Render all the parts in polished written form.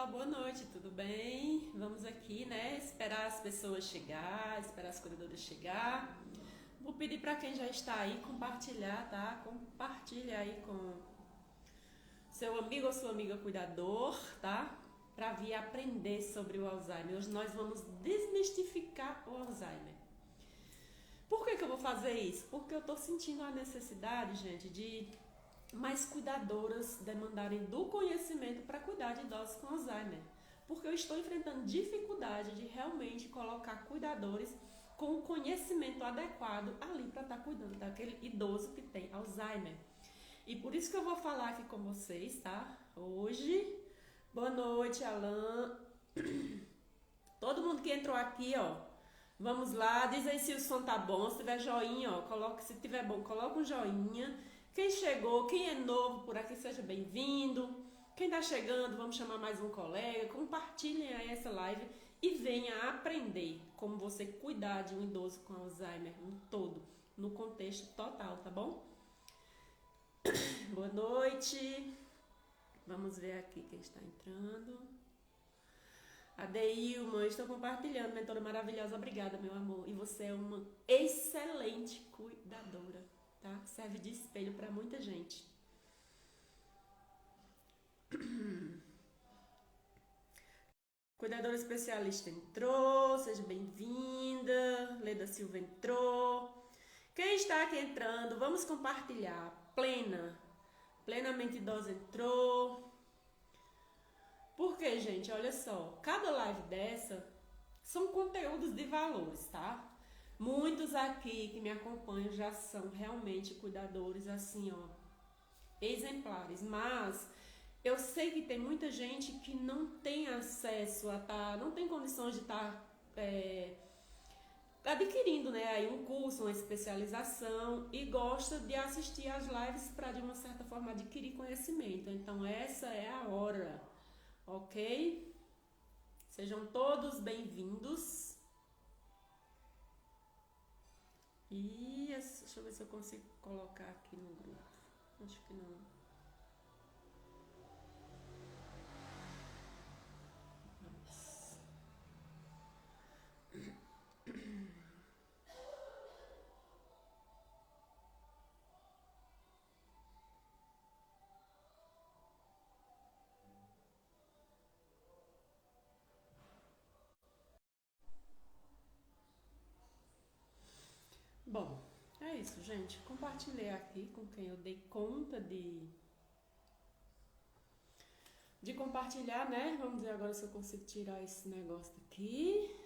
boa noite, tudo bem? Vamos aqui, né? Esperar as pessoas chegar, esperar as cuidadoras chegar. Vou pedir para quem já está aí compartilhar, tá? Compartilha aí com seu amigo ou sua amiga cuidador, tá? Para vir aprender sobre o Alzheimer. Hoje nós vamos desmistificar o Alzheimer. Por que eu vou fazer isso? Porque eu tô sentindo a necessidade, gente, de mais cuidadoras demandarem do conhecimento para cuidar de idosos com Alzheimer. Porque eu estou enfrentando dificuldade de realmente colocar cuidadores com o conhecimento adequado ali para estar cuidando daquele idoso que tem Alzheimer. E por isso que eu vou falar aqui com vocês, tá? Hoje. Boa noite, Alan. Todo mundo que entrou aqui, ó. Vamos lá, diz aí se o som tá bom. Se tiver joinha, ó, coloca, se tiver bom, coloca um joinha. Quem chegou, quem é novo por aqui, seja bem-vindo. Quem tá chegando, vamos chamar mais um colega. Compartilhem aí essa live e venha aprender como você cuidar de um idoso com Alzheimer no todo, no contexto total, tá bom? Boa noite. Vamos ver aqui quem está entrando. Adeilma, estou compartilhando, mentora maravilhosa, obrigada, meu amor. E você é uma excelente cuidadora, tá? Serve de espelho para muita gente. Cuidadora especialista entrou, seja bem-vinda. Leda Silva entrou. Quem está aqui entrando, vamos compartilhar. Plenamente idosa entrou. Porque, gente, olha só, cada live dessa são conteúdos de valores, tá? Muitos aqui que me acompanham já são realmente cuidadores, assim, ó, exemplares. Mas eu sei que tem muita gente que não tem acesso a estar, não tem condições de estar adquirindo, né, aí um curso, uma especialização e gosta de assistir às lives para, de uma certa forma, adquirir conhecimento. Então, essa é a hora. Ok? Sejam todos bem-vindos. E deixa eu ver se eu consigo colocar aqui no grupo. Acho que não. Vamos. Bom, é isso, gente. Compartilhei aqui com quem eu dei conta de compartilhar, né? Vamos ver agora se eu consigo tirar esse negócio daqui.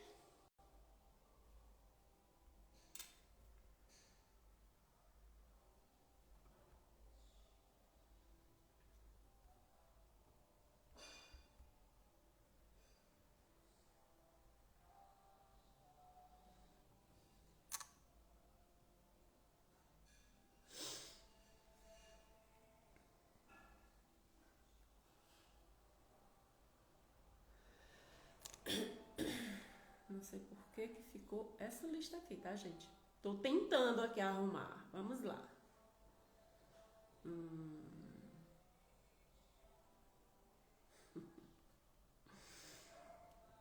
Não sei por que ficou essa lista aqui, tá, gente? Tô tentando aqui arrumar. Vamos lá.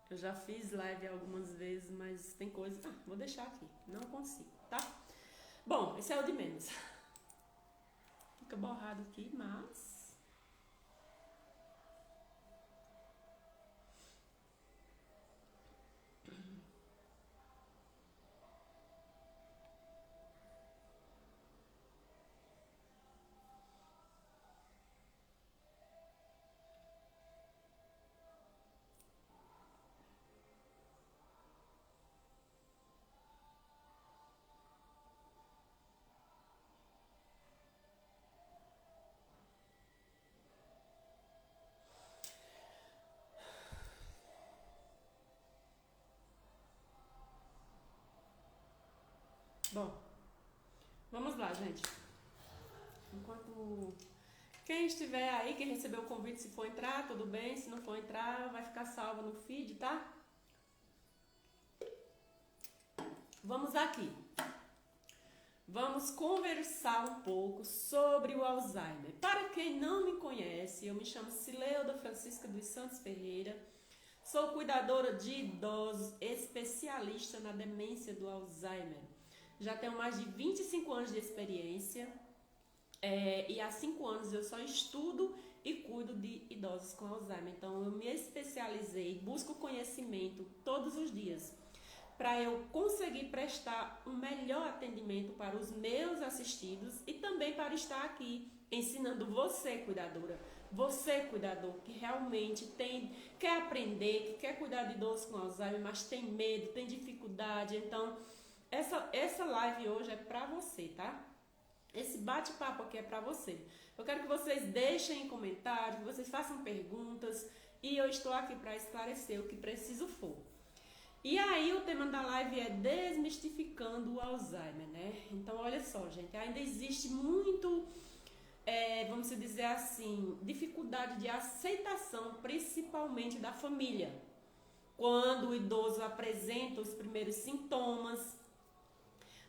Eu já fiz live algumas vezes, mas tem coisa... Ah, vou deixar aqui. Não consigo, tá? Bom, esse é o de menos. Fica borrado aqui, mas... Bom, vamos lá, gente. Enquanto... Quem estiver aí, quem recebeu o convite, se for entrar, tudo bem. Se não for entrar, vai ficar salvo no feed, tá? Vamos aqui. vamos conversar um pouco sobre o Alzheimer. Para quem não me conhece, eu me chamo Cileuda Francisca dos Santos Ferreira, sou cuidadora de idosos, especialista na demência do Alzheimer. Já tenho mais de 25 anos de experiência e há 5 anos eu só estudo e cuido de idosos com Alzheimer. Então eu me especializei, busco conhecimento todos os dias para eu conseguir prestar um melhor atendimento para os meus assistidos e também para estar aqui ensinando você, cuidadora, você, cuidador, que realmente quer aprender, que quer cuidar de idosos com Alzheimer, mas tem medo, tem dificuldade. Então, essa live hoje é para você, tá? Esse bate-papo aqui é para você. Eu quero que vocês deixem comentários, que vocês façam perguntas e eu estou aqui para esclarecer o que preciso for. E aí o tema da live é desmistificando o Alzheimer, né? Então olha só, gente, ainda existe muito, vamos dizer assim, dificuldade de aceitação, principalmente da família. Quando o idoso apresenta os primeiros sintomas.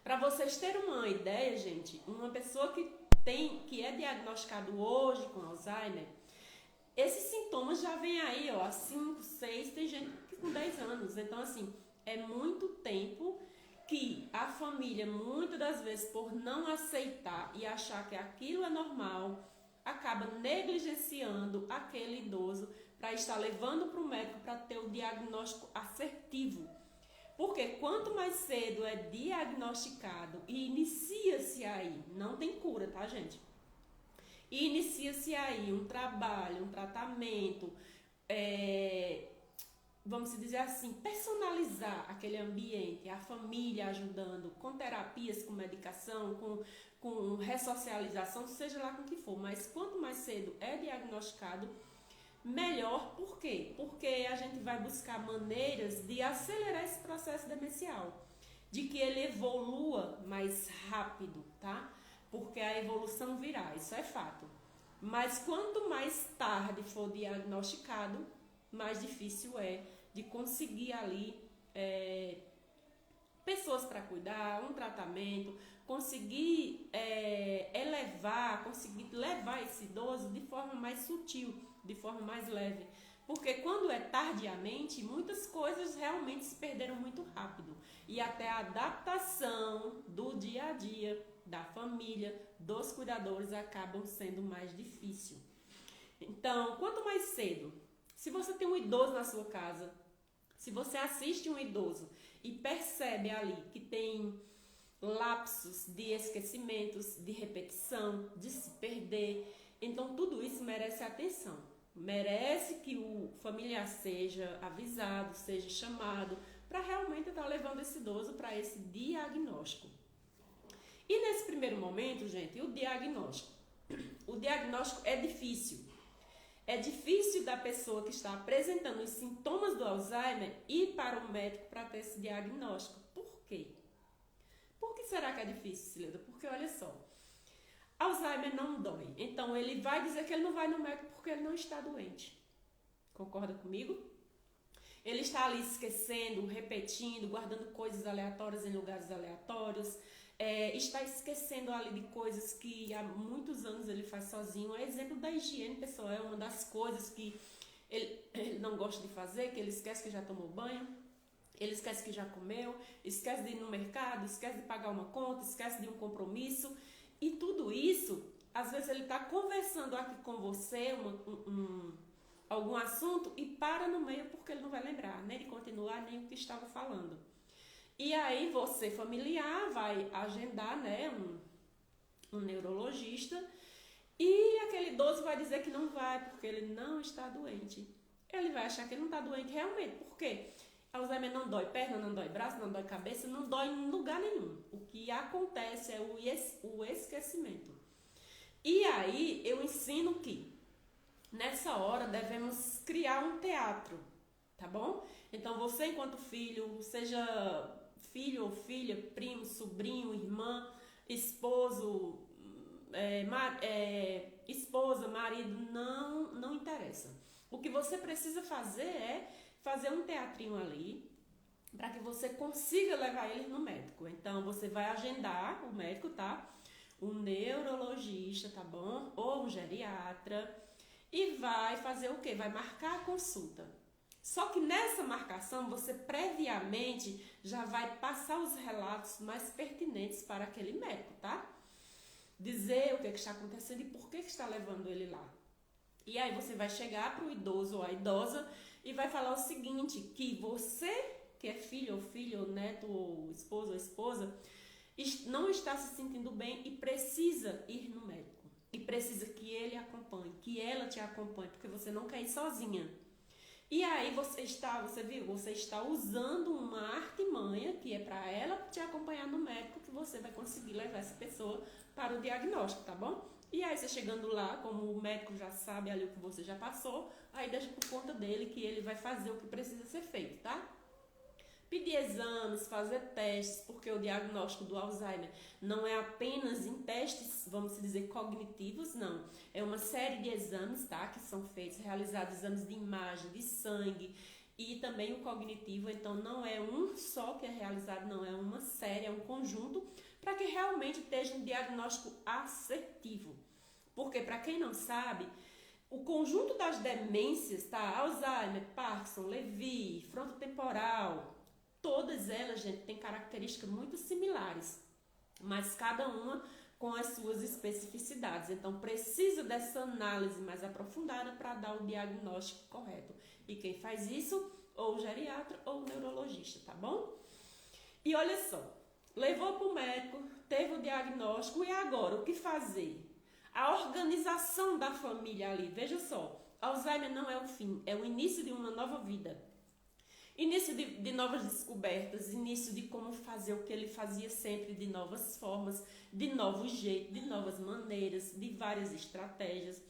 Para vocês terem uma ideia, gente, uma pessoa que é diagnosticado hoje com Alzheimer, esses sintomas já vêm aí, ó, há 5, 6, tem gente que com 10 anos. Então, assim, é muito tempo que a família, muitas das vezes, por não aceitar e achar que aquilo é normal, acaba negligenciando aquele idoso para estar levando para o médico para ter o diagnóstico assertivo. Porque quanto mais cedo é diagnosticado e inicia-se aí, não tem cura, tá, gente? E inicia-se aí um trabalho, um tratamento, vamos dizer assim, personalizar aquele ambiente, a família ajudando, com terapias, com medicação, com ressocialização, seja lá com o que for. Mas quanto mais cedo é diagnosticado, melhor. Por quê? Porque a gente vai buscar maneiras de acelerar esse processo demencial, de que ele evolua mais rápido, tá? Porque a evolução virá, isso é fato. Mas quanto mais tarde for diagnosticado, mais difícil é de conseguir ali pessoas para cuidar, um tratamento, conseguir conseguir levar esse idoso de forma mais sutil, de forma mais leve. Porque quando é tardiamente, muitas coisas realmente se perderam muito rápido. E até a adaptação do dia a dia, da família, dos cuidadores, acabam sendo mais difícil. Então, quanto mais cedo, se você tem um idoso na sua casa, se você assiste um idoso e percebe ali que tem lapsos de esquecimentos, de repetição, de se perder, então tudo isso merece atenção. Merece que o familiar seja avisado, seja chamado, para realmente estar levando esse idoso para esse diagnóstico. E nesse primeiro momento, gente, o diagnóstico é difícil. É difícil da pessoa que está apresentando os sintomas do Alzheimer ir para o médico para ter esse diagnóstico. Por quê? Por que será que é difícil, Cileuda? Porque olha só, Alzheimer não dói. Então ele vai dizer que ele não vai no médico porque ele não está doente. Concorda comigo? Ele está ali esquecendo, repetindo, guardando coisas aleatórias em lugares aleatórios. Está esquecendo ali de coisas que há muitos anos ele faz sozinho. É exemplo da higiene pessoal, é uma das coisas que ele não gosta de fazer, que ele esquece que já tomou banho, ele esquece que já comeu, esquece de ir no mercado, esquece de pagar uma conta, esquece de um compromisso. E tudo isso, às vezes ele está conversando aqui com você, algum assunto, e para no meio porque ele não vai lembrar, nem de continuar, nem o que estava falando. E aí você, familiar, vai agendar, né, um neurologista, e aquele idoso vai dizer que não vai porque ele não está doente. Ele vai achar que ele não está doente realmente. Por quê? Alzheimer não dói perna, não dói braço, não dói cabeça, não dói em lugar nenhum. O que acontece é o esquecimento. E aí eu ensino que nessa hora devemos criar um teatro, tá bom? Então você, enquanto filho, seja filho ou filha, primo, sobrinho, irmã, esposo, esposa, marido, não interessa. O que você precisa fazer é fazer um teatrinho ali, para que você consiga levar eles no médico. Então, você vai agendar o médico, tá? Um neurologista, tá bom? Ou um geriatra. E vai fazer o quê? Vai marcar a consulta. Só que nessa marcação, você previamente já vai passar os relatos mais pertinentes para aquele médico, tá? Dizer o que está acontecendo e por que está levando ele lá. E aí você vai chegar para o idoso ou a idosa e vai falar o seguinte, que você, que é filho ou filho, ou neto ou esposo ou esposa, não está se sentindo bem e precisa ir no médico. E precisa que ele acompanhe, que ela te acompanhe, porque você não quer ir sozinha. E aí você está usando uma artimanha que é para ela te acompanhar no médico, que você vai conseguir levar essa pessoa para o diagnóstico, tá bom? E aí você chegando lá, como o médico já sabe ali o que você já passou, aí deixa por conta dele que ele vai fazer o que precisa ser feito, tá? Pedir exames, fazer testes, porque o diagnóstico do Alzheimer não é apenas em testes, vamos dizer, cognitivos, não. É uma série de exames, tá? Que são feitos, realizados exames de imagem, de sangue e também o cognitivo. Então, não é um só que é realizado, não. É uma série, é um conjunto, para que realmente esteja um diagnóstico assertivo. Porque, para quem não sabe, o conjunto das demências, tá? Alzheimer, Parkinson, Lewy, frontotemporal, todas elas, gente, têm características muito similares, mas cada uma com as suas especificidades. Então, precisa dessa análise mais aprofundada para dar o diagnóstico correto. E quem faz isso, ou o geriatra ou o neurologista, tá bom? E olha só, levou para o médico, teve o diagnóstico, e agora, o que fazer? A organização da família ali, veja só, Alzheimer não é o fim, é o início de uma nova vida. Início de novas descobertas, início de como fazer o que ele fazia sempre, de novas formas, de novos jeitos, de novas maneiras, de várias estratégias.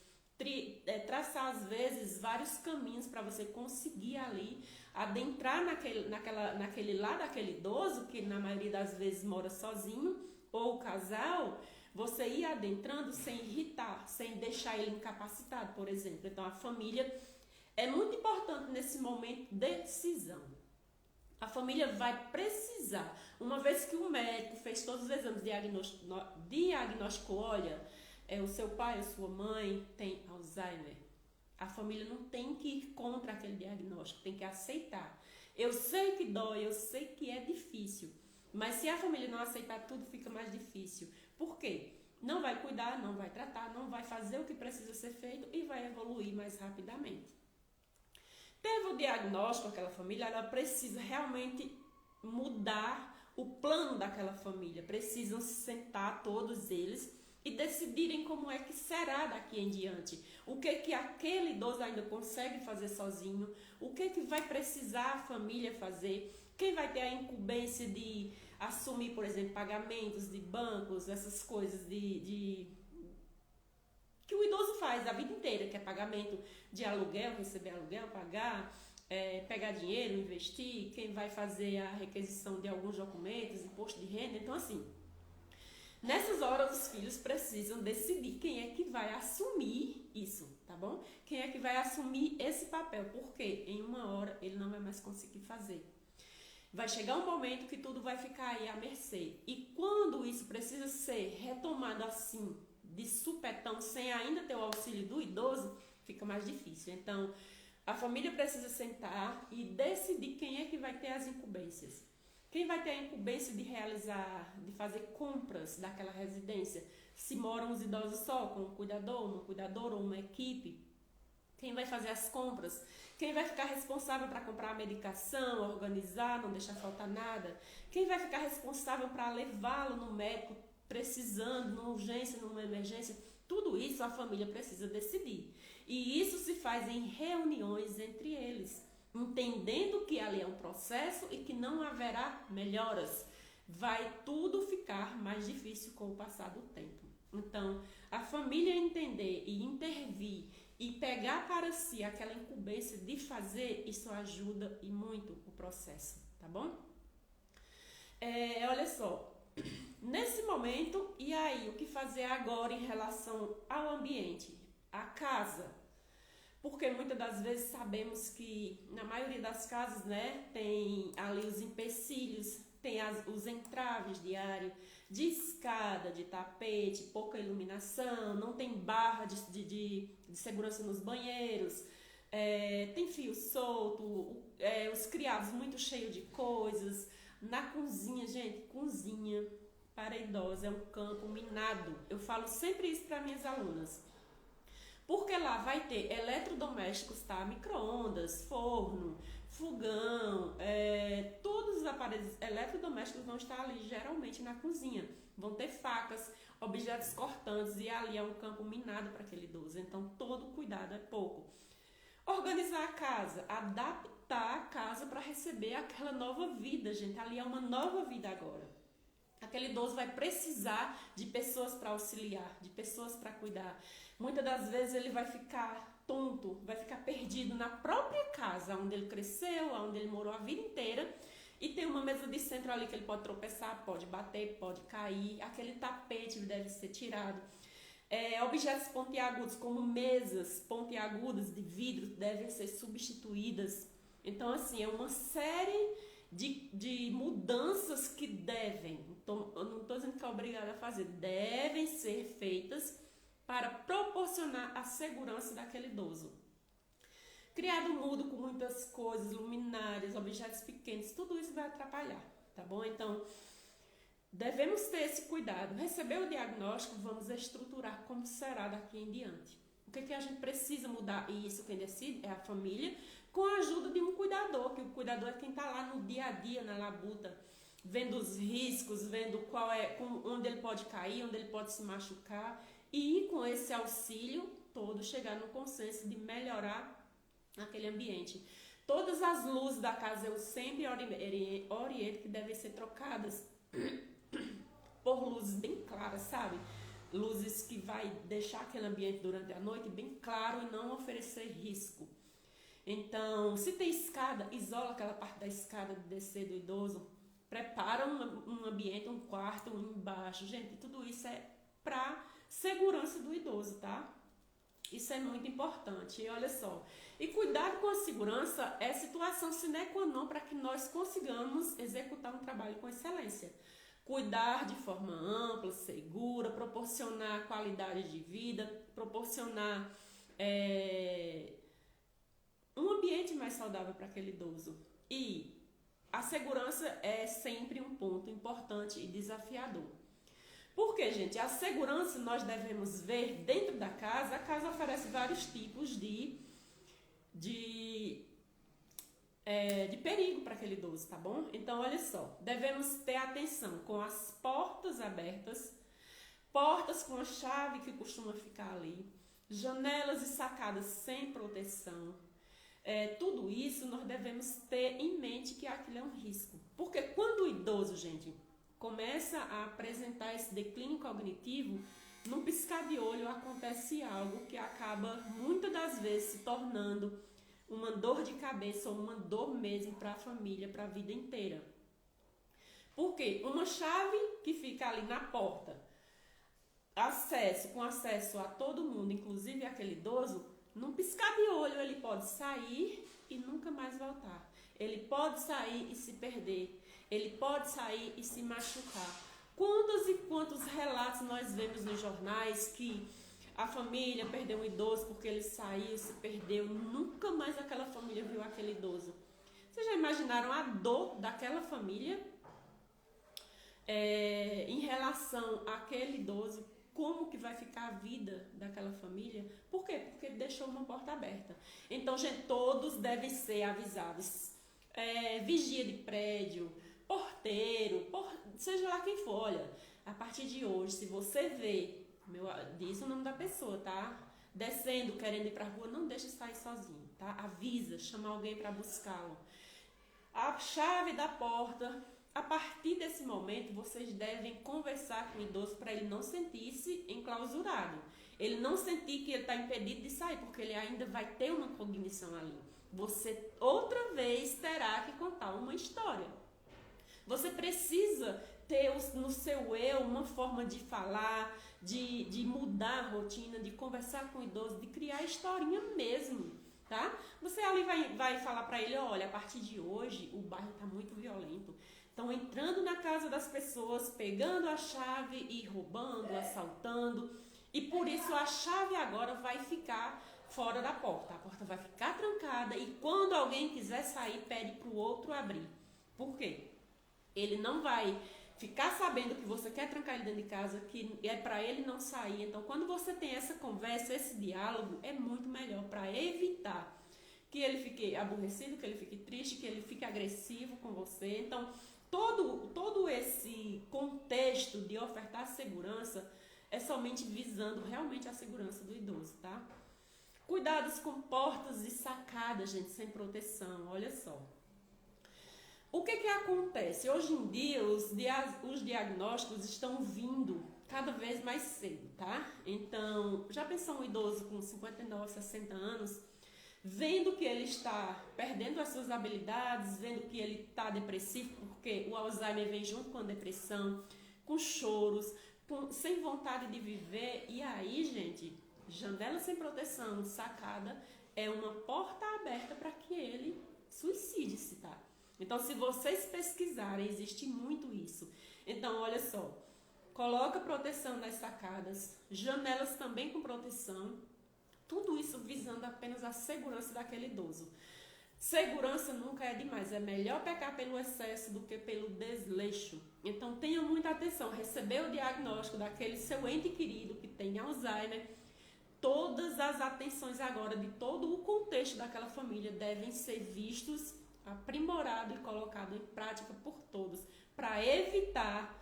Traçar, às vezes, vários caminhos para você conseguir ali adentrar naquele lá daquele idoso, que na maioria das vezes mora sozinho, ou casal, você ir adentrando sem irritar, sem deixar ele incapacitado, por exemplo. Então, a família é muito importante nesse momento de decisão. A família vai precisar, uma vez que o médico fez todos os exames diagnóstico, olha, o seu pai ou sua mãe tem Alzheimer. A família não tem que ir contra aquele diagnóstico, tem que aceitar. Eu sei que dói, eu sei que é difícil, mas se a família não aceitar tudo, fica mais difícil. Por quê? Não vai cuidar, não vai tratar, não vai fazer o que precisa ser feito e vai evoluir mais rapidamente. Teve o diagnóstico, aquela família, ela precisa realmente mudar o plano daquela família. Precisam se sentar todos eles e decidirem como é que será daqui em diante. O que aquele idoso ainda consegue fazer sozinho, o que vai precisar a família fazer, quem vai ter a incumbência de assumir, por exemplo, pagamentos de bancos, essas coisas que o idoso faz a vida inteira, que é pagamento de aluguel, receber aluguel, pagar, pegar dinheiro, investir, quem vai fazer a requisição de alguns documentos, imposto de renda. Então, assim, nessas horas os filhos precisam decidir quem é que vai assumir isso, tá bom? Quem é que vai assumir esse papel, porque em uma hora ele não vai mais conseguir fazer. Vai chegar um momento que tudo vai ficar aí à mercê. E quando isso precisa ser retomado assim, de supetão, sem ainda ter o auxílio do idoso, fica mais difícil. Então, a família precisa sentar e decidir quem é que vai ter as incumbências. Quem vai ter a incumbência de de fazer compras daquela residência? Se moram os idosos só, com um cuidador, uma cuidadora ou uma equipe? Quem vai fazer as compras? Quem vai ficar responsável para comprar a medicação, organizar, não deixar faltar nada? Quem vai ficar responsável para levá-lo no médico, precisando, numa urgência, numa emergência? Tudo isso a família precisa decidir. E isso se faz em reuniões entre eles, entendendo que ali é um processo e que não haverá melhoras. Vai tudo ficar mais difícil com o passar do tempo. Então, a família entender e intervir e pegar para si aquela incumbência de fazer, isso ajuda e muito o processo, tá bom? Olha só, nesse momento, e aí, o que fazer agora em relação ao ambiente? A casa. porque muitas das vezes sabemos que na maioria das casas, né, tem ali os empecilhos, tem os entraves de área, de escada, de tapete, pouca iluminação, não tem barra de segurança nos banheiros, tem fio solto, os criados muito cheios de coisas. Na cozinha, gente, cozinha para idosos é um campo minado. Eu falo sempre isso para minhas alunas. Porque lá vai ter eletrodomésticos, tá? Micro-ondas, forno, fogão, todos os aparelhos eletrodomésticos vão estar ali geralmente na cozinha. Vão ter facas, objetos cortantes e ali é um campo minado para aquele idoso. Então todo cuidado é pouco. Organizar a casa, adaptar a casa para receber aquela nova vida, gente. Ali é uma nova vida agora. Aquele idoso vai precisar de pessoas para auxiliar, de pessoas para cuidar. Muitas das vezes ele vai ficar tonto, vai ficar perdido na própria casa, onde ele cresceu, onde ele morou a vida inteira. E tem uma mesa de centro ali que ele pode tropeçar, pode bater, pode cair. Aquele tapete deve ser tirado. Objetos pontiagudos, como mesas pontiagudas de vidro, devem ser substituídas. Então, assim, é uma série de mudanças que devem, então, eu não estou dizendo que é obrigada a fazer, devem ser feitas para proporcionar a segurança daquele idoso. Criado mudo com muitas coisas, luminárias, objetos pequenos, tudo isso vai atrapalhar, tá bom? Então, devemos ter esse cuidado. Receber o diagnóstico, vamos estruturar como será daqui em diante. O que a gente precisa mudar? E isso quem decide é a família, com a ajuda de um cuidador, que o cuidador é quem está lá no dia a dia, na labuta, vendo os riscos, vendo onde ele pode cair, onde ele pode se machucar, e com esse auxílio todo chegar no consenso de melhorar aquele ambiente. Todas as luzes da casa eu sempre oriento que devem ser trocadas por luzes bem claras, sabe? Luzes que vai deixar aquele ambiente durante a noite bem claro e não oferecer risco. Então, se tem escada, isola aquela parte da escada de descer do idoso, prepara um ambiente, um quarto embaixo. Gente, tudo isso é para segurança do idoso, tá? Isso é muito importante. E olha só, e cuidado com a segurança é situação sine qua non para que nós consigamos executar um trabalho com excelência. Cuidar de forma ampla, segura, proporcionar qualidade de vida, proporcionar um ambiente mais saudável para aquele idoso. E a segurança é sempre um ponto importante e desafiador. Porque, gente, a segurança nós devemos ver dentro da casa. A casa oferece vários tipos de perigo para aquele idoso, tá bom? Então, olha só, devemos ter atenção com as portas abertas, portas com a chave que costuma ficar ali, janelas e sacadas sem proteção. Tudo isso nós devemos ter em mente que aquilo é um risco. Porque quando o idoso, gente, começa a apresentar esse declínio cognitivo, num piscar de olho acontece algo que acaba muitas das vezes se tornando uma dor de cabeça ou uma dor mesmo para a família, para a vida inteira. Por quê? Uma chave que fica ali na porta, com acesso a todo mundo, inclusive aquele idoso, num piscar de olho ele pode sair e nunca mais voltar. Ele pode sair e se perder. Ele pode sair e se machucar. Quantos e quantos relatos nós vemos nos jornais que a família perdeu um idoso porque ele saiu, se perdeu, nunca mais aquela família viu aquele idoso. Vocês já imaginaram a dor daquela família em relação àquele idoso? Como que vai ficar a vida daquela família? Por quê? Porque ele deixou uma porta aberta. Então, gente, todos devem ser avisados. Vigia de prédio, porteiro, seja lá quem for. Olha, a partir de hoje, se você vê, diz o nome da pessoa, tá? Descendo, querendo ir pra rua, não deixe sair sozinho, tá? Avisa, chama alguém para buscá-lo. A chave da porta, a partir desse momento, vocês devem conversar com o idoso para ele não sentir-se enclausurado. Ele não sentir que ele está impedido de sair, porque ele ainda vai ter uma cognição ali. Você outra vez terá que contar uma história. Você precisa ter no seu eu uma forma de falar, de mudar a rotina, de conversar com o idoso, de criar historinha mesmo. tá? Você ali vai falar para ele, olha, a partir de hoje o bairro está muito violento. Estão entrando na casa das pessoas, pegando a chave e roubando, assaltando. E por isso a chave agora vai ficar fora da porta. A porta vai ficar trancada e quando alguém quiser sair, pede para o outro abrir. Por quê? Ele não vai ficar sabendo que você quer trancar ele dentro de casa, que é para ele não sair. Então, quando você tem essa conversa, esse diálogo, é muito melhor para evitar que ele fique aborrecido, que ele fique triste, que ele fique agressivo com você. Então, todo esse contexto de ofertar segurança é somente visando realmente a segurança do idoso, tá? Cuidados com portas e sacadas, gente, sem proteção, olha só. O que acontece? Hoje em dia, os diagnósticos estão vindo cada vez mais cedo, tá? Então, já pensou um idoso com 59, 60 anos, vendo que ele está perdendo as suas habilidades, vendo que ele está depressivo, porque o Alzheimer vem junto com a depressão, com choros, sem vontade de viver, e aí, gente, janela sem proteção, sacada, é uma porta aberta para que ele suicide-se, tá? Então, se vocês pesquisarem, existe muito isso. Então, olha só, coloca proteção nas sacadas, janelas também com proteção, tudo isso visando apenas a segurança daquele idoso. Segurança nunca é demais, é melhor pecar pelo excesso do que pelo desleixo. Então tenha muita atenção, receber o diagnóstico daquele seu ente querido que tem Alzheimer, todas as atenções agora de todo o contexto daquela família devem ser vistos, aprimorado e colocado em prática por todos, para evitar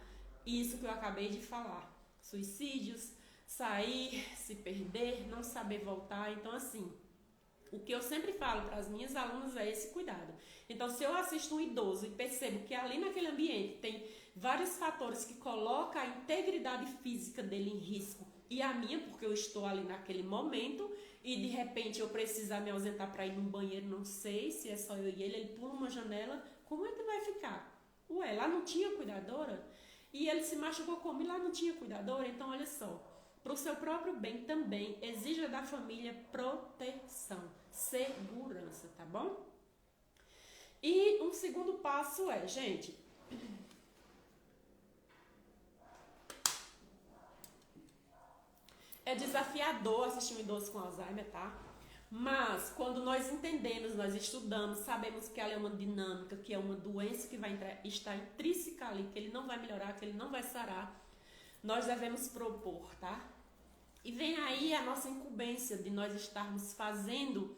isso que eu acabei de falar, suicídios, sair, se perder, não saber voltar. Então assim, o que eu sempre falo para as minhas alunas é esse cuidado. Então, se eu assisto um idoso e percebo que ali naquele ambiente tem vários fatores que colocam a integridade física dele em risco e a minha, porque eu estou ali naquele momento e de repente eu precisar me ausentar para ir num banheiro, não sei se é só eu e ele pula uma janela, como é que vai ficar? Ué, lá não tinha cuidadora? E ele se machucou como? E lá não tinha cuidadora? Então, olha só. Para o seu próprio bem também, exija da família proteção, segurança, tá bom? E um segundo passo é, gente, é desafiador assistir um idoso com Alzheimer, tá? Mas quando nós entendemos, nós estudamos, sabemos que ela é uma dinâmica, que é uma doença que vai estar intrínseca ali, que ele não vai melhorar, que ele não vai sarar, nós devemos propor, tá? E vem aí a nossa incumbência de nós estarmos fazendo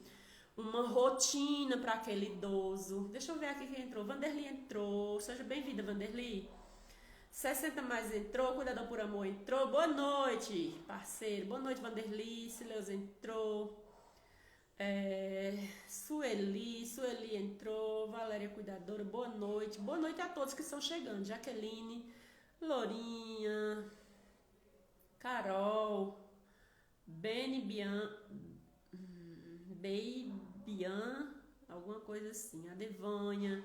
uma rotina para aquele idoso. Deixa eu ver aqui quem entrou. Vanderly entrou. Seja bem-vinda, Vanderly. 60 mais entrou. Cuidador por Amor entrou. Boa noite, parceiro. Boa noite, Vanderly. Sileus entrou. Sueli entrou. Valéria Cuidadora. Boa noite. Boa noite a todos que estão chegando. Jaqueline, Lourinha, Carol, Benibian, alguma coisa assim, a Devânia,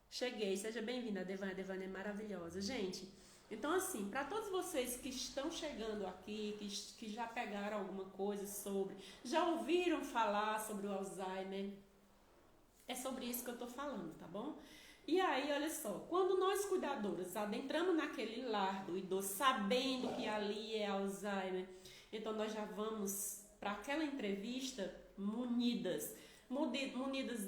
cheguei, seja bem-vinda, a Devânia é maravilhosa, gente. Então assim, para todos vocês que estão chegando aqui, que já pegaram alguma coisa sobre, já ouviram falar sobre o Alzheimer, é sobre isso que eu tô falando, tá bom? E aí, olha só, quando nós cuidadoras adentramos naquele lar do idoso, sabendo que ali é Alzheimer, então nós já vamos para aquela entrevista munidas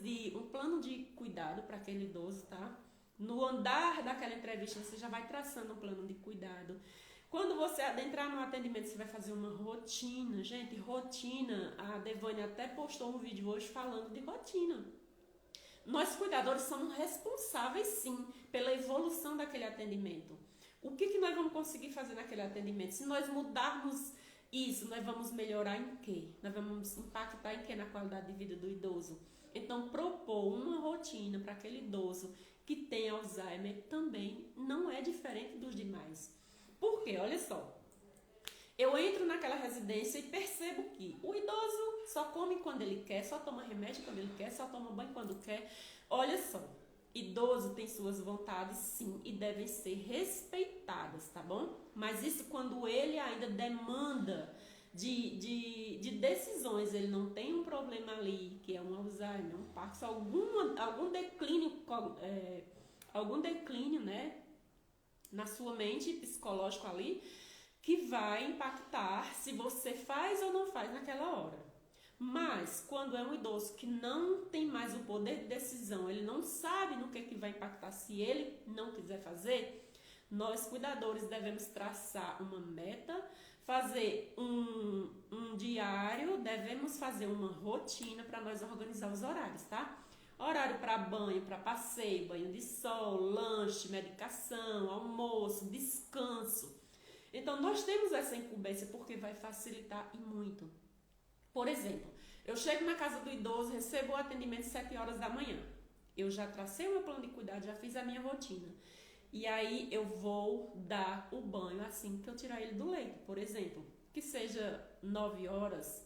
de um plano de cuidado para aquele idoso, tá? No andar daquela entrevista, você já vai traçando um plano de cuidado. Quando você adentrar no atendimento, você vai fazer uma rotina. Gente, rotina, a Devânia até postou um vídeo hoje falando de rotina. Nós cuidadores somos responsáveis sim pela evolução daquele atendimento. O que nós vamos conseguir fazer naquele atendimento? Se nós mudarmos isso, nós vamos melhorar em quê? Nós vamos impactar em quê na qualidade de vida do idoso? Então, propor uma rotina para aquele idoso que tem Alzheimer também não é diferente dos demais. Por quê? Olha só. Eu entro naquela residência e percebo que o idoso só come quando ele quer, só toma remédio quando ele quer, só toma banho quando quer. Olha só, idoso tem suas vontades sim e devem ser respeitadas, tá bom? Mas isso quando ele ainda demanda de decisões. Ele não tem um problema ali, que é um Alzheimer, um Parkinson, algum declínio, né, na sua mente psicológico ali, que vai impactar se você faz ou não faz naquela hora. Mas, quando é um idoso que não tem mais o poder de decisão, ele não sabe no que vai impactar se ele não quiser fazer, nós, cuidadores, devemos traçar uma meta, fazer um diário, devemos fazer uma rotina para nós organizar os horários, tá? Horário para banho, para passeio, banho de sol, lanche, medicação, almoço, descanso. Então, nós temos essa incumbência porque vai facilitar e muito. Por exemplo, eu chego na casa do idoso, recebo o atendimento às 7 horas da manhã. Eu já tracei o meu plano de cuidado, já fiz a minha rotina. E aí eu vou dar o banho assim que eu tirar ele do leito, por exemplo, que seja 9 horas.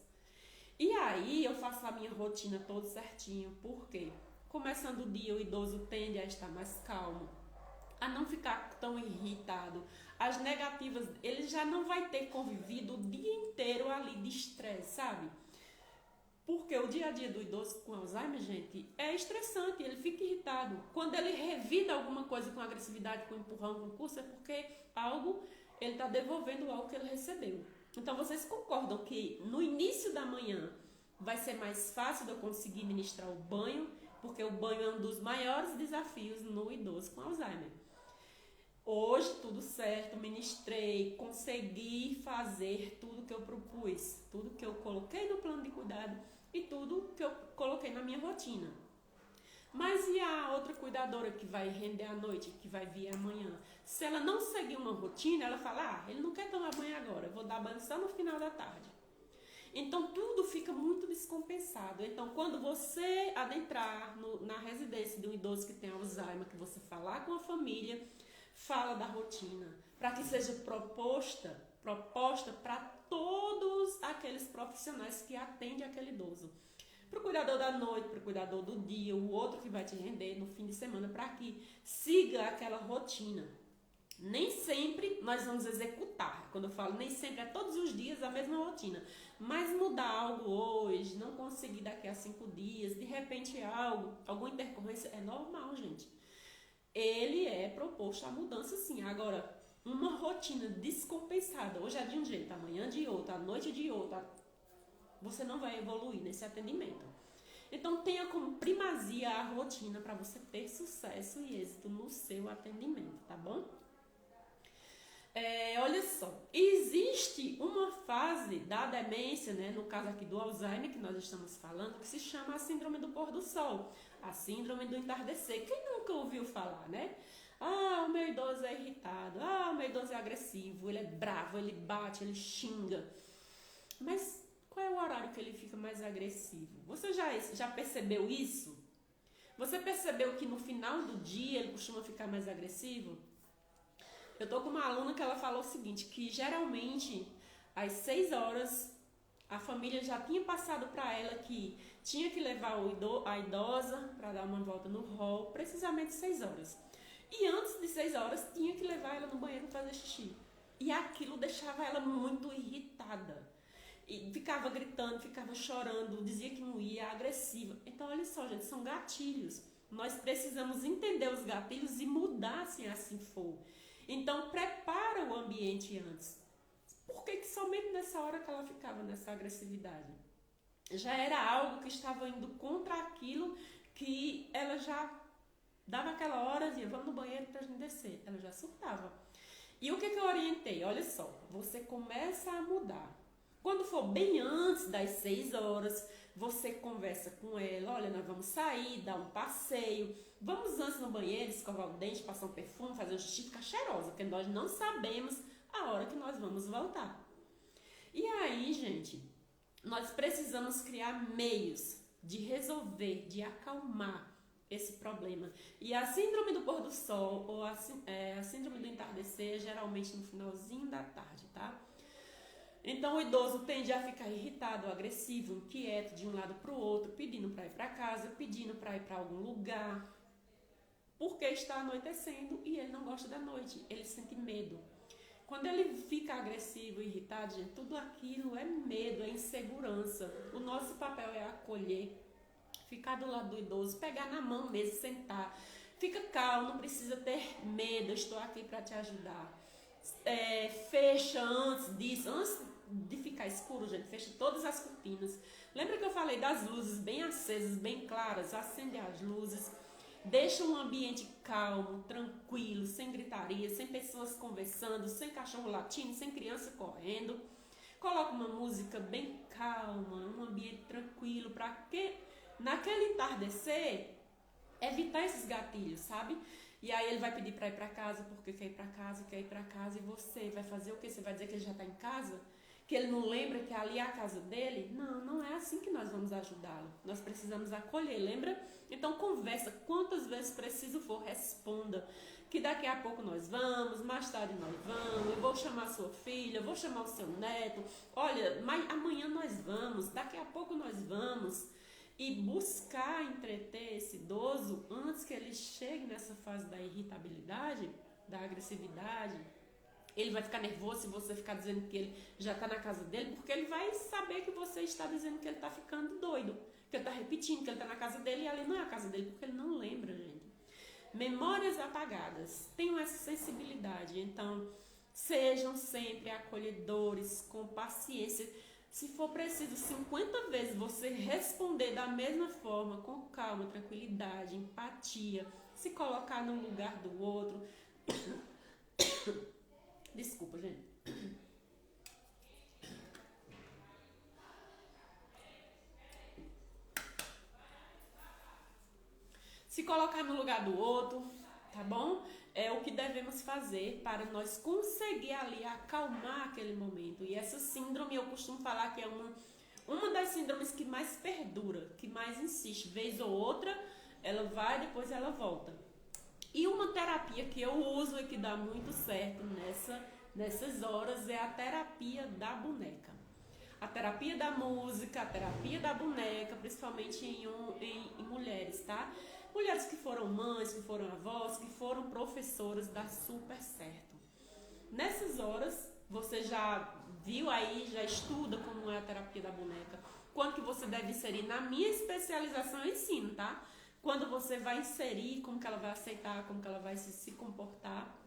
E aí eu faço a minha rotina todo certinho, porque começando o dia o idoso tende a estar mais calmo, a não ficar tão irritado. As negativas, ele já não vai ter convivido o dia inteiro ali de estresse, sabe? Porque o dia a dia do idoso com Alzheimer, gente, é estressante, ele fica irritado. Quando ele revida alguma coisa com agressividade, com empurrão, com curso, é porque ele está devolvendo algo que ele recebeu. Então, vocês concordam que no início da manhã vai ser mais fácil de eu conseguir ministrar o banho, porque o banho é um dos maiores desafios no idoso com Alzheimer. Hoje, tudo certo, ministrei, consegui fazer tudo que eu propus, tudo que eu coloquei no plano de cuidado e tudo que eu coloquei na minha rotina. Mas e a outra cuidadora que vai render à noite, que vai vir amanhã? Se ela não seguir uma rotina, ela fala, ele não quer tomar banho agora, eu vou dar banho só no final da tarde. Então, tudo fica muito descompensado. Então, quando você adentrar na residência de um idoso que tem Alzheimer, que você falar com a família, fala da rotina, para que seja proposta para todos aqueles profissionais que atendem aquele idoso. Para o cuidador da noite, para o cuidador do dia, o outro que vai te render no fim de semana, para que siga aquela rotina. Nem sempre nós vamos executar. Quando eu falo nem sempre, é todos os dias a mesma rotina. Mas mudar algo hoje, não conseguir daqui a 5 dias, de repente alguma intercorrência, é normal, gente. Ele é proposto a mudança, sim. Agora, uma rotina descompensada, hoje é de um jeito, amanhã de outro, à noite de outro, você não vai evoluir nesse atendimento. Então, tenha como primazia a rotina para você ter sucesso e êxito no seu atendimento, tá bom? Olha só, existe uma fase da demência, né, no caso aqui do Alzheimer, que nós estamos falando, que se chama a síndrome do pôr do sol, a síndrome do entardecer. Quem nunca ouviu falar, né? O meu idoso é irritado, o meu idoso é agressivo, ele é bravo, ele bate, ele xinga. Mas qual é o horário que ele fica mais agressivo? Você já percebeu isso? Você percebeu que no final do dia ele costuma ficar mais agressivo? Eu tô com uma aluna que ela falou o seguinte, que geralmente às 6 horas a família já tinha passado para ela que tinha que levar a idosa para dar uma volta no hall, precisamente 6 horas. E antes de 6 horas tinha que levar ela no banheiro para fazer xixi. E aquilo deixava ela muito irritada. E ficava gritando, ficava chorando, dizia que não ia, agressiva. Então olha só, gente, são gatilhos. Nós precisamos entender os gatilhos e mudar se assim for. Então, prepara o ambiente antes. Por que somente nessa hora que ela ficava nessa agressividade? Já era algo que estava indo contra aquilo que ela já dava aquela hora, dizia, vamos no banheiro para a gente descer. Ela já surtava. E o que eu orientei? Olha só, você começa a mudar. Quando for bem antes das 6 horas, você conversa com ela, olha, nós vamos sair, dar um passeio, vamos antes no banheiro, escovar o dente, passar um perfume, fazer um xixi, ficar cheirosa, porque nós não sabemos a hora que nós vamos voltar. E aí, gente, nós precisamos criar meios de resolver, de acalmar esse problema. E a síndrome do pôr do sol, ou a síndrome do entardecer, geralmente no finalzinho da tarde, tá? Então o idoso tende a ficar irritado, agressivo, inquieto de um lado para o outro, pedindo para ir para casa, pedindo para ir para algum lugar, porque está anoitecendo e ele não gosta da noite, ele sente medo. Quando ele fica agressivo, irritado, gente, tudo aquilo é medo, é insegurança. O nosso papel é acolher, ficar do lado do idoso, pegar na mão mesmo, sentar. Fica calmo, não precisa ter medo, eu estou aqui para te ajudar. Fecha antes disso, antes de ficar escuro, gente, fecha todas as cortinas. Lembra que eu falei das luzes bem acesas, bem claras? Acende as luzes. Deixa um ambiente calmo, tranquilo, sem gritaria, sem pessoas conversando, sem cachorro latindo, sem criança correndo. Coloca uma música bem calma, um ambiente tranquilo, para que naquele entardecer evitar esses gatilhos, sabe? E aí ele vai pedir para ir para casa porque quer ir para casa, e você vai fazer o quê? Você vai dizer que ele já está em casa? Que ele não lembra que ali é a casa dele? Não, não é assim que nós vamos ajudá-lo. Nós precisamos acolher, lembra? Então conversa, quantas vezes preciso for, responda. Que daqui a pouco nós vamos, mais tarde nós vamos, eu vou chamar sua filha, eu vou chamar o seu neto. Olha, mas amanhã nós vamos, daqui a pouco nós vamos. E buscar entreter esse idoso antes que ele chegue nessa fase da irritabilidade, da agressividade. Ele vai ficar nervoso se você ficar dizendo que ele já está na casa dele, porque ele vai saber que você está dizendo que ele está ficando doido, que ele está repetindo que ele está na casa dele e ali não é a casa dele, porque ele não lembra, gente. Memórias apagadas, tenham essa sensibilidade, então sejam sempre acolhedores, com paciência. Se for preciso 50 vezes você responder da mesma forma, com calma, tranquilidade, empatia, se colocar no lugar do outro. Desculpa, gente. Se colocar no lugar do outro, tá bom? É o que devemos fazer para nós conseguir ali acalmar aquele momento. E essa síndrome, eu costumo falar que é uma das síndromes que mais perdura, que mais insiste. Vez ou outra, ela vai, depois ela volta. E uma terapia que eu uso e que dá muito certo nessas horas é a terapia da boneca. A terapia da música, a terapia da boneca, principalmente em mulheres, tá? Mulheres que foram mães, que foram avós, que foram professoras, dá super certo. Nessas horas, você já viu aí, já estuda como é a terapia da boneca. Quando que você deve inserir? Na minha especialização eu ensino, tá? Quando você vai inserir, como que ela vai aceitar, como que ela vai se comportar.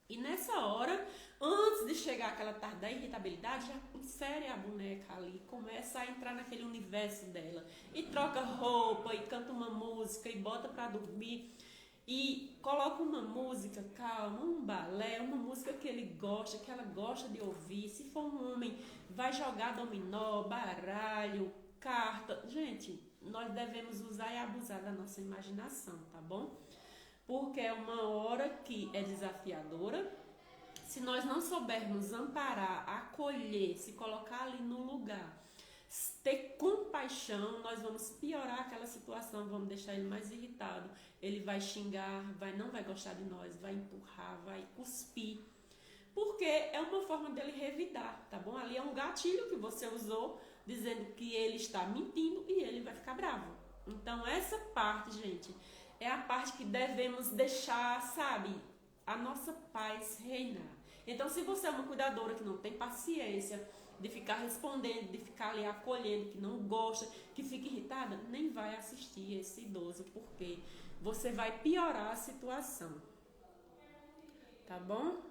E nessa hora, antes de chegar aquela tarde da irritabilidade, já insere a boneca ali, começa a entrar naquele universo dela. E troca roupa, e canta uma música, e bota pra dormir. E coloca uma música calma, um balé, uma música que ele gosta, que ela gosta de ouvir. Se for um homem, vai jogar dominó, baralho, carta. Gente, nós devemos usar e abusar da nossa imaginação, tá bom? Porque é uma hora que é desafiadora. Se nós não soubermos amparar, acolher, se colocar ali no lugar, ter compaixão, nós vamos piorar aquela situação, vamos deixar ele mais irritado. Ele vai xingar, não vai gostar de nós, vai empurrar, vai cuspir. Porque é uma forma dele revidar, tá bom? Ali é um gatilho que você usou, dizendo que ele está mentindo e ele vai ficar bravo. Então essa parte, gente, é a parte que devemos deixar, sabe, a nossa paz reinar. Então, se você é uma cuidadora que não tem paciência de ficar respondendo, de ficar ali acolhendo, que não gosta, que fica irritada, nem vai assistir esse idoso, porque você vai piorar a situação. Tá bom?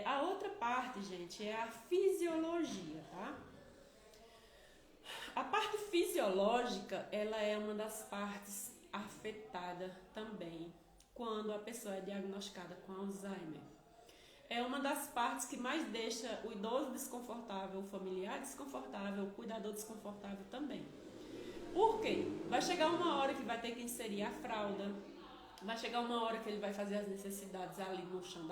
A outra parte, gente, é a fisiologia, tá? A parte fisiológica, ela é uma das partes afetada também quando a pessoa é diagnosticada com Alzheimer. É uma das partes que mais deixa o idoso desconfortável, o familiar desconfortável, o cuidador desconfortável também. Por quê? Vai chegar uma hora que vai ter que inserir a fralda, vai chegar uma hora que ele vai fazer as necessidades ali no chão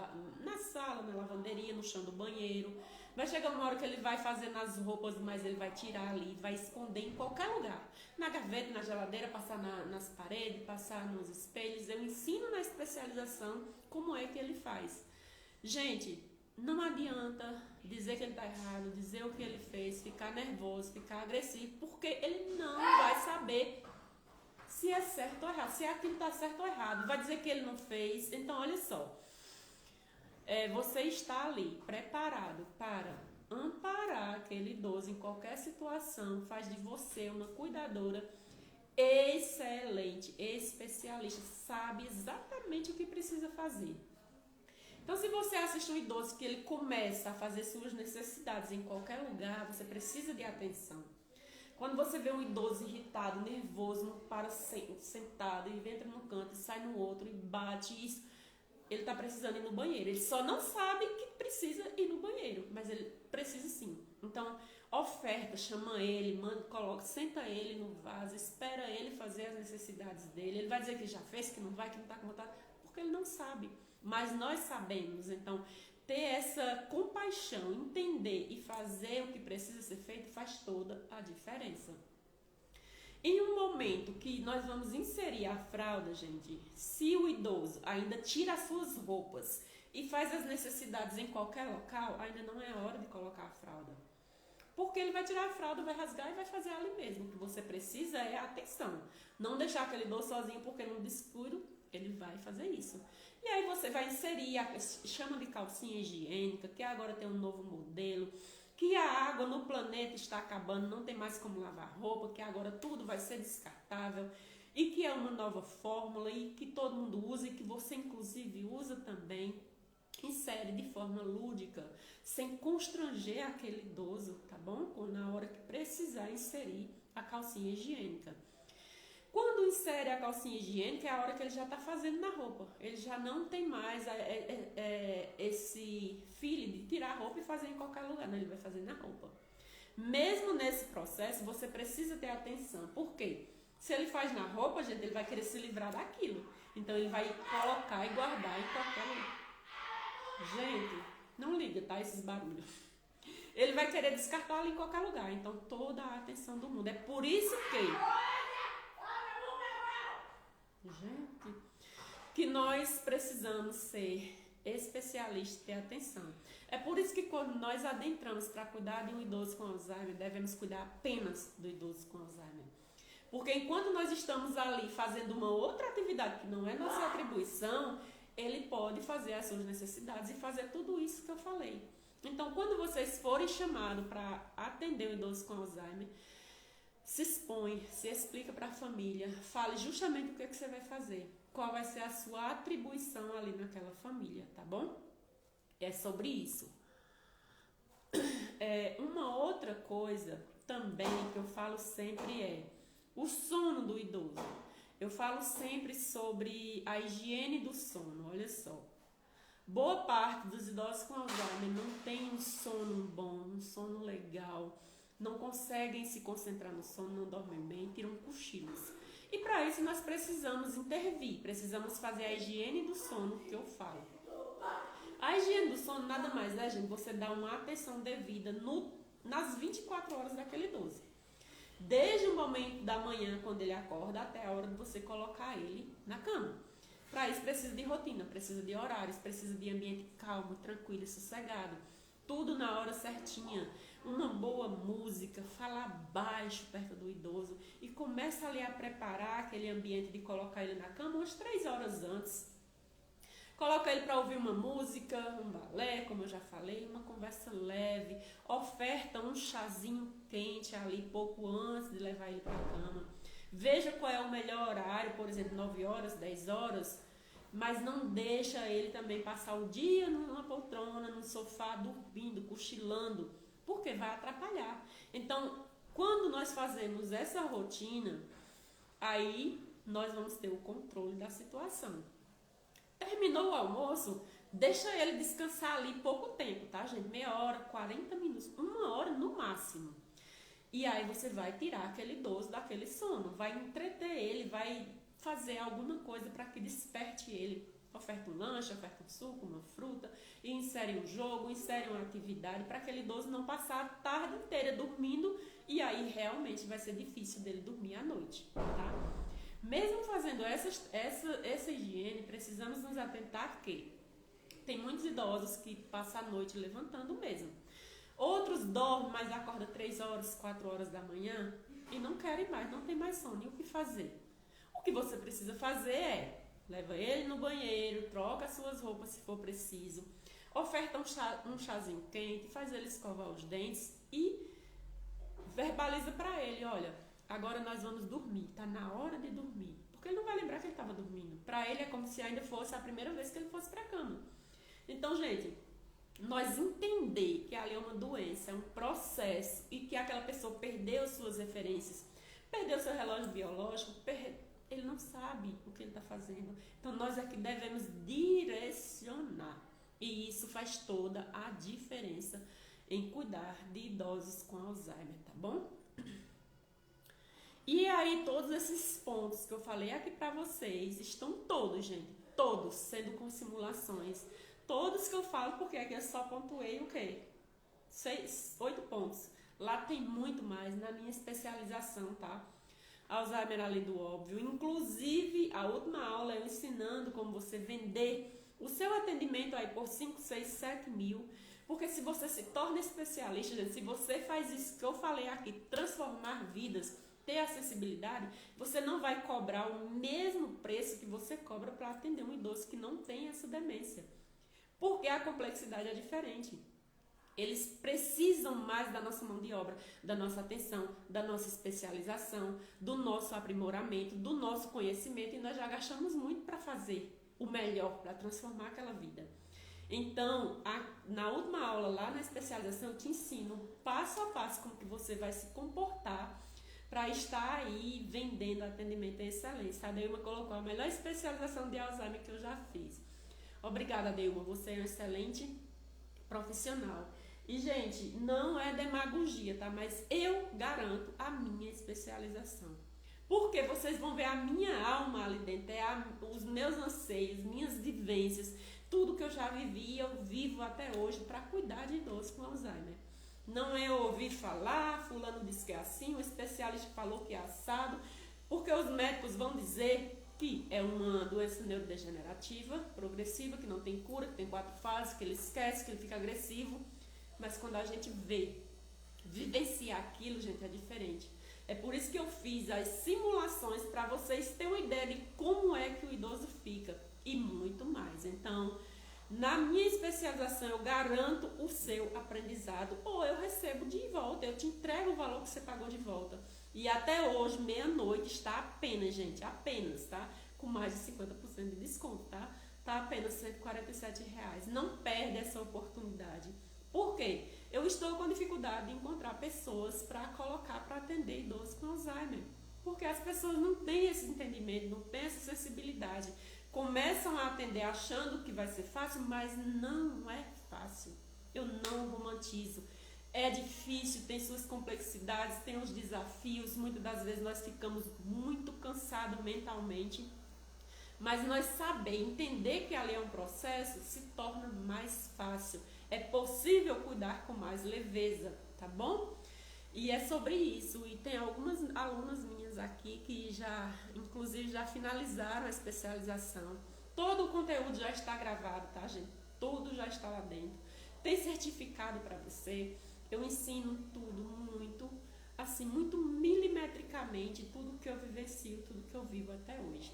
na sala, na lavanderia, no chão do banheiro. Vai chegar uma hora que ele vai fazer nas roupas, mas ele vai tirar ali, vai esconder em qualquer lugar. Na gaveta, na geladeira, passar nas paredes, passar nos espelhos. Eu ensino na especialização como é que ele faz. Gente, não adianta dizer que ele está errado, dizer o que ele fez, ficar nervoso, ficar agressivo, porque ele não vai saber se é certo ou errado, se aquilo está certo ou errado. Vai dizer que ele não fez. Então, olha só. você está ali preparado para amparar aquele idoso em qualquer situação, faz de você uma cuidadora excelente, especialista, sabe exatamente o que precisa fazer. Então, se você assiste um idoso que ele começa a fazer suas necessidades em qualquer lugar, você precisa de atenção. Quando você vê um idoso irritado, nervoso, não para sentado, e entra num canto e sai no outro e bate isso, ele está precisando ir no banheiro. Ele só não sabe que precisa ir no banheiro, mas ele precisa sim. Então, oferta, chama ele, coloca, senta ele no vaso, espera ele fazer as necessidades dele. Ele vai dizer que já fez, que não vai, que não está com vontade, porque ele não sabe. Mas nós sabemos. Então, ter essa compaixão, entender e fazer o que precisa ser feito faz toda a diferença. Em um momento que nós vamos inserir a fralda, gente, se o idoso ainda tira as suas roupas e faz as necessidades em qualquer local, ainda não é a hora de colocar a fralda. Porque ele vai tirar a fralda, vai rasgar e vai fazer ali mesmo. O que você precisa é atenção. Não deixar aquele idoso sozinho, porque no descuro ele vai fazer isso. E aí você vai inserir, chama de calcinha higiênica, que agora tem um novo modelo, que a água no planeta está acabando, não tem mais como lavar roupa, que agora tudo vai ser descartável, e que é uma nova fórmula, e que todo mundo usa, e que você inclusive usa também. Insere de forma lúdica, sem constranger aquele idoso, tá bom? Ou na hora que precisar inserir a calcinha higiênica. Quando insere a calcinha higiênica é a hora que ele já está fazendo na roupa. Ele já não tem mais esse feeling de tirar a roupa e fazer em qualquer lugar. Não, ele vai fazer na roupa. Mesmo nesse processo, você precisa ter atenção. Por quê? Se ele faz na roupa, gente, ele vai querer se livrar daquilo. Então, ele vai colocar e guardar em qualquer lugar. Gente, não liga, tá? Esses barulhos. Ele vai querer descartar ali em qualquer lugar. Então, toda a atenção do mundo. É por isso que nós precisamos ser especialistas e ter atenção. É por isso que quando nós adentramos para cuidar de um idoso com Alzheimer, devemos cuidar apenas do idoso com Alzheimer. Porque enquanto nós estamos ali fazendo uma outra atividade que não é nossa atribuição, ele pode fazer as suas necessidades e fazer tudo isso que eu falei. Então, quando vocês forem chamados para atender o idoso com Alzheimer, se expõe, se explica para a família, fale justamente o que você vai fazer, qual vai ser a sua atribuição ali naquela família, tá bom? É sobre isso. Uma outra coisa também que eu falo sempre é o sono do idoso. Eu falo sempre sobre a higiene do sono, olha só. Boa parte dos idosos com Alzheimer não tem um sono bom, um sono legal, não conseguem se concentrar no sono, não dormem bem, tiram cochilos. E para isso nós precisamos intervir, precisamos fazer a higiene do sono que eu falo. A higiene do sono nada mais é, gente, você dá uma atenção devida nas 24 horas daquele idoso. Desde o momento da manhã, quando ele acorda, até a hora de você colocar ele na cama. Para isso precisa de rotina, precisa de horários, precisa de ambiente calmo, tranquilo e sossegado. Tudo na hora certinha. Uma boa música, falar baixo perto do idoso e começa ali a preparar aquele ambiente de colocar ele na cama umas 3 horas antes. Coloca ele para ouvir uma música, um balé, como eu já falei, uma conversa leve, oferta um chazinho quente ali pouco antes de levar ele para a cama. Veja qual é o melhor horário, por exemplo, 9 horas, 10 horas, mas não deixa ele também passar o dia numa poltrona, no sofá, dormindo, cochilando, porque vai atrapalhar. Então, quando nós fazemos essa rotina, aí nós vamos ter o controle da situação. Terminou o almoço, deixa ele descansar ali pouco tempo, tá, gente? Meia hora, 40 minutos, 1 hora no máximo. E aí você vai tirar aquele idoso daquele sono, vai entreter ele, vai fazer alguma coisa para que desperte ele. Oferta um lanche, oferta um suco, uma fruta, e insere um jogo, insere uma atividade para aquele idoso não passar a tarde inteira dormindo e aí realmente vai ser difícil dele dormir à noite, tá? Mesmo fazendo essa higiene, precisamos nos atentar que tem muitos idosos que passam a noite levantando mesmo. Outros dormem, mas acordam 3 horas, 4 horas da manhã e não querem mais, não tem mais sono. E o que fazer? O que você precisa fazer é, leva ele no banheiro, troca as suas roupas se for preciso, oferta um chazinho quente, faz ele escovar os dentes e verbaliza para ele, olha, agora nós vamos dormir, tá na hora de dormir. Porque ele não vai lembrar que ele estava dormindo. Para ele é como se ainda fosse a primeira vez que ele fosse para a cama. Então, gente, nós entender que ali é uma doença, é um processo e que aquela pessoa perdeu suas referências, perdeu seu relógio biológico, ele não sabe o que ele está fazendo. Então, nós é que devemos direcionar. E isso faz toda a diferença em cuidar de idosos com Alzheimer, tá bom? E aí, todos esses pontos que eu falei aqui para vocês, estão todos, gente, todos, sendo com simulações. Todos que eu falo, porque aqui eu só pontuei o quê? 8 pontos. Lá tem muito mais na minha especialização, tá? Alzheimer além do óbvio. Inclusive, a última aula eu ensinando como você vender o seu atendimento aí por 5, 6, 7 mil. Porque se você se torna especialista, gente, se você faz isso que eu falei aqui, transformar vidas, ter acessibilidade, você não vai cobrar o mesmo preço que você cobra para atender um idoso que não tem essa demência. Porque a complexidade é diferente. Eles precisam mais da nossa mão de obra, da nossa atenção, da nossa especialização, do nosso aprimoramento, do nosso conhecimento, e nós já gastamos muito para fazer o melhor, para transformar aquela vida. Então, na última aula lá na especialização, eu te ensino passo a passo como que você vai se comportar para estar aí vendendo atendimento em excelência. A Deilma colocou a melhor especialização de Alzheimer que eu já fiz. Obrigada, Deilma, você é um excelente profissional. E, gente, não é demagogia, tá? Mas eu garanto a minha especialização. Porque vocês vão ver a minha alma ali dentro, os meus anseios, minhas vivências, tudo que eu já vivi e eu vivo até hoje para cuidar de idosos com Alzheimer. Não é ouvir falar, fulano disse que é assim, o especialista falou que é assado, porque os médicos vão dizer que é uma doença neurodegenerativa, progressiva, que não tem cura, que tem 4 fases, que ele esquece, que ele fica agressivo. Mas quando a gente vivenciar aquilo, gente, é diferente. É por isso que eu fiz as simulações para vocês terem uma ideia de como é que o idoso fica e muito mais. Então, na minha especialização, eu garanto o seu aprendizado ou eu recebo de volta, eu te entrego o valor que você pagou de volta. E até hoje, meia-noite, está apenas, gente, apenas, tá? Com mais de 50% de desconto, tá? Tá apenas R$ 147. Não perde essa oportunidade. Por quê? Eu estou com dificuldade de encontrar pessoas para colocar para atender idosos com Alzheimer. Porque as pessoas não têm esse entendimento, não têm essa acessibilidade. Começam a atender achando que vai ser fácil, mas não é fácil. Eu não romantizo. É difícil, tem suas complexidades, tem os desafios. Muitas das vezes nós ficamos muito cansados mentalmente. Mas nós saber, entender que ali é um processo, se torna mais fácil. É possível cuidar com mais leveza, tá bom? E é sobre isso. E tem algumas alunas minhas aqui que já, inclusive, já finalizaram a especialização. Todo o conteúdo já está gravado, tá, gente? Tudo já está lá dentro. Tem certificado para você. Eu ensino tudo muito, assim, muito milimetricamente, tudo que eu vivencio, tudo que eu vivo até hoje.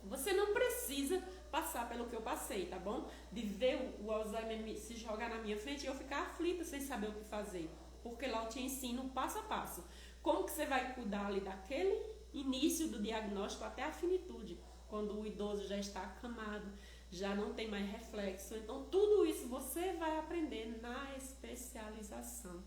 Você não precisa passar pelo que eu passei, tá bom? De ver o Alzheimer se jogar na minha frente e eu ficar aflita sem saber o que fazer. Porque lá eu te ensino passo a passo. Como que você vai cuidar ali daquele início do diagnóstico até a finitude. Quando o idoso já está acamado, já não tem mais reflexo. Então, tudo isso você vai aprender na especialização.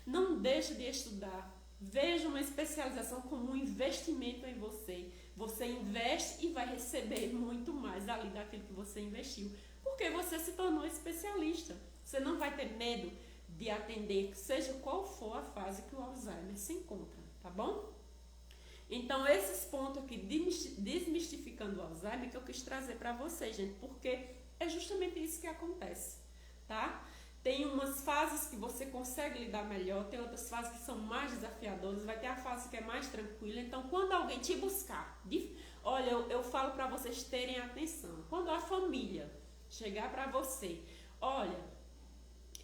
Não deixe de estudar. Veja uma especialização como um investimento em você. Você investe e vai receber muito mais ali daquilo que você investiu. Porque você se tornou especialista. Você não vai ter medo de atender, seja qual for a fase que o Alzheimer se encontra, tá bom? Então, esses pontos aqui, desmistificando o Alzheimer, que eu quis trazer para vocês, gente, porque é justamente isso que acontece, tá? Tem umas fases que você consegue lidar melhor, tem outras fases que são mais desafiadoras, vai ter a fase que é mais tranquila. Então, quando alguém te buscar, olha, eu falo para vocês terem atenção. Quando a família chegar para você, olha,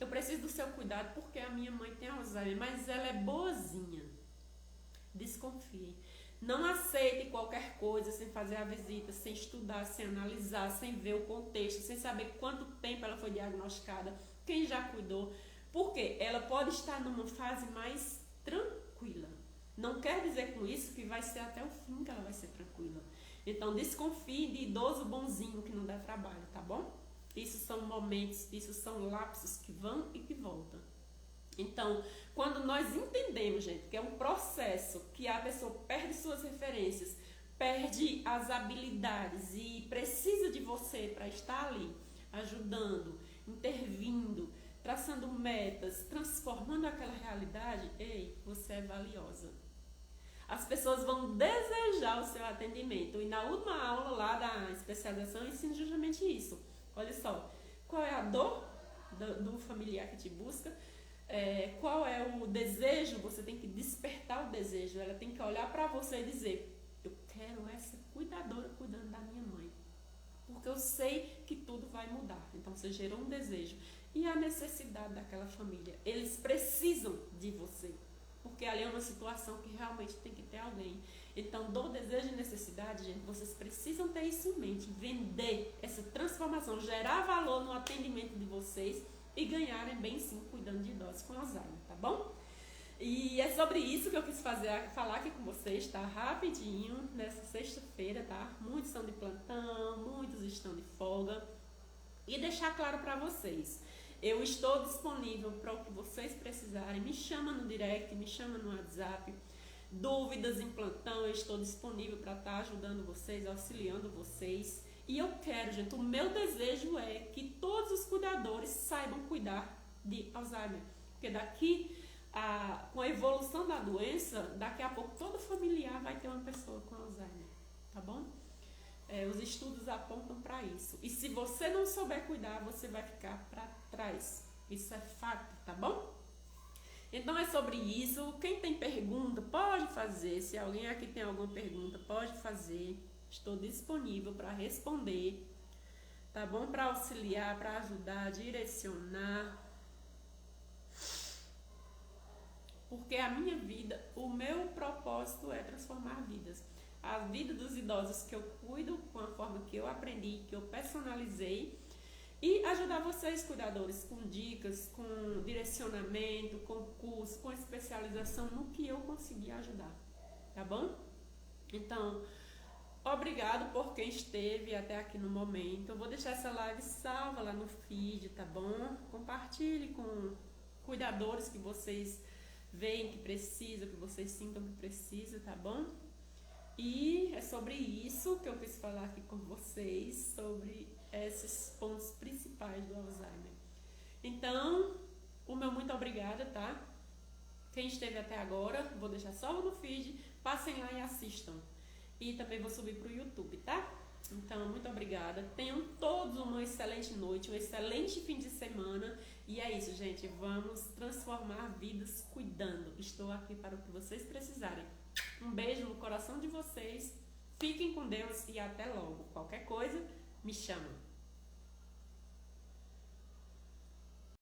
eu preciso do seu cuidado porque a minha mãe tem Alzheimer, mas ela é boazinha. Desconfie. Não aceite qualquer coisa sem fazer a visita, sem estudar, sem analisar, sem ver o contexto, sem saber quanto tempo ela foi diagnosticada, quem já cuidou. Porque ela pode estar numa fase mais tranquila. Não quer dizer com isso que vai ser até o fim que ela vai ser tranquila. Então desconfie de idoso bonzinho que não dá trabalho, tá bom? Isso são momentos, isso são lapsos que vão e que voltam. Então, quando nós entendemos, gente, que é um processo que a pessoa perde suas referências, perde as habilidades e precisa de você para estar ali, ajudando, intervindo, traçando metas, transformando aquela realidade, ei, você é valiosa. As pessoas vão desejar o seu atendimento. E na última aula lá da especialização eu ensino justamente isso. Olha só, qual é a dor do familiar que te busca? Qual é o desejo? Você tem que despertar o desejo. Ela tem que olhar para você e dizer: eu quero essa cuidadora cuidando da minha mãe, porque eu sei que tudo vai mudar. Então você gerou um desejo. E a necessidade daquela família, eles precisam de você, porque ali é uma situação que realmente tem que ter alguém. Então, dor, desejo e necessidade, gente, vocês precisam ter isso em mente, vender essa transformação, gerar valor no atendimento de vocês e ganharem bem sim cuidando de idosos com Alzheimer, tá bom? E é sobre isso que eu quis falar aqui com vocês, tá? Rapidinho, nessa sexta-feira, tá? Muitos estão de plantão, muitos estão de folga. E deixar claro para vocês, eu estou disponível para o que vocês precisarem. Me chama no direct, me chama no WhatsApp. Dúvidas em plantão, eu estou disponível para estar ajudando vocês, auxiliando vocês. E eu quero, gente, o meu desejo é que todos os cuidadores saibam cuidar de Alzheimer. Porque com a evolução da doença, daqui a pouco todo familiar vai ter uma pessoa com Alzheimer, tá bom? Os estudos apontam para isso. E se você não souber cuidar, você vai ficar para trás. Isso é fato, tá bom? Então é sobre isso. Quem tem pergunta, pode fazer. Se alguém aqui tem alguma pergunta, pode fazer. Estou disponível para responder, tá bom? Para auxiliar, para ajudar, direcionar. Porque a minha vida, o meu propósito é transformar vidas. A vida dos idosos que eu cuido com a forma que eu aprendi, que eu personalizei, e ajudar vocês, cuidadores, com dicas, com direcionamento, com curso, com especialização no que eu consegui ajudar, tá bom? Então, obrigado por quem esteve até aqui no momento. Eu vou deixar essa live salva lá no feed, tá bom? Compartilhe com cuidadores que vocês veem que precisa, que vocês sintam que precisa, tá bom? E é sobre isso que eu quis falar aqui com vocês, sobre esses pontos principais do Alzheimer. Então, o meu muito obrigada, tá? Quem esteve até agora, vou deixar só no feed, passem lá e assistam. E também vou subir pro YouTube, tá? Então, muito obrigada. Tenham todos uma excelente noite, um excelente fim de semana. E é isso, gente. Vamos transformar vidas cuidando. Estou aqui para o que vocês precisarem. Um beijo no coração de vocês. Fiquem com Deus e até logo. Qualquer coisa, me chama.